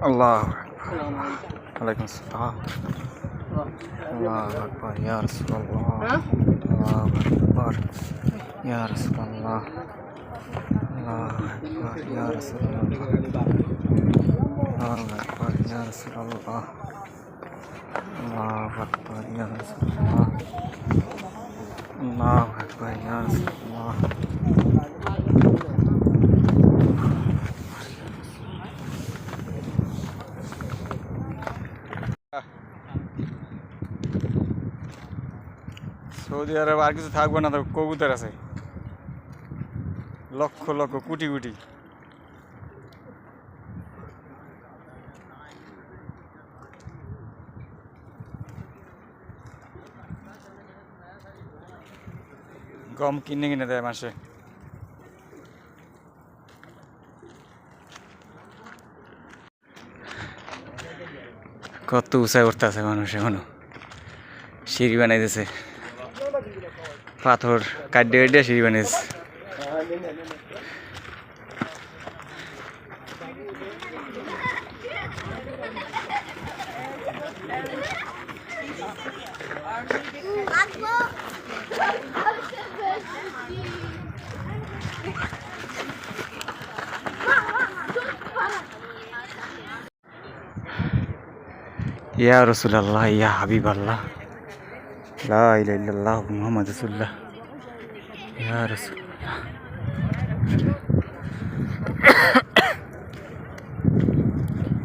Allah Waalaikumsalam. Allahu Akbar ya Rasulullah. Allahu Akbar ya Rasulullah. Allahu Akbar ya Rasulullah. Allahu Akbar ya Rasulullah. Allahu Akbar ya Rasulullah. Allahu Akbar ya Rasulullah. Saudi Arab আর কিছু থাকবে না, তো কবুতর আছে লক্ষ লক্ষ কোটি কোটি। গম কিনে কিনে দেয় মাসে। কত উঁচায় উঠতে আছে মানুষ, এখনো সিঁড়ি বানাইতেছে, পাথর কাটে কাটে সিঁড়ি বানিয়েছে। ইয়া রাসূলুল্লাহ ইয়া হাবিবাল্লাহ লা ইলাহা ইল্লাল্লাহ মুহাম্মাদুর রাসূলুল্লাহ ইয়া রাসূলুল্লাহ।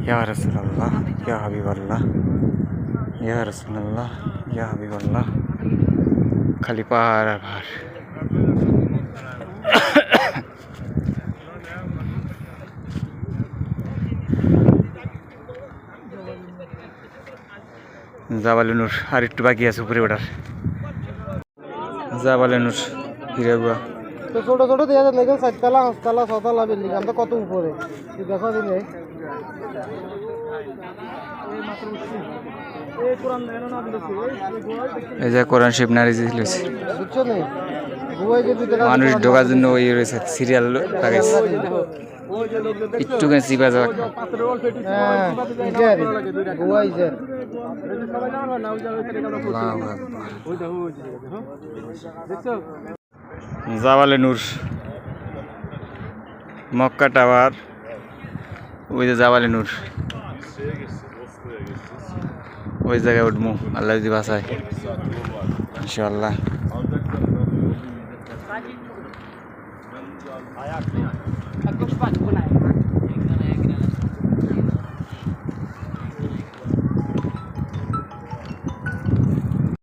ইয়া রাসূলুল্লাহ ইয়া হাবিবাল্লাহ ইয়া রাসূলুল্লাহ ইয়া হাবিবাল্লাহ। খালি পাহাড় আর পাহাড়। জাবালে নূর আর একটু বাকি আছে উপরে ওঠার। জাবালে নূর হিরাগুয়া তো ছোট ছোট দেখা যায় নাকি, 4 তলা 5 তলা 6 তলা বিল্ডিং, আমরা কত উপরে দেখো দিলে। এই যে কোরআন শরীফ নারিজি লইছে, বুঝছো না? গোয়ায় যে ভিতরে মানুষ ঢোকার জন্য ওই রয়েছে সিরিয়াল লাগাইছে, একটু কেন চিপা যাওয়া। হ্যাঁ ইজার গোয়া ইজার। জাবালে নূর, মক্কা টাওয়ার, ওই যে জাবালে নূর, ওই জায়গায় উঠবো আল্লাহ যদি বাঁচায় ইনশাআল্লাহ।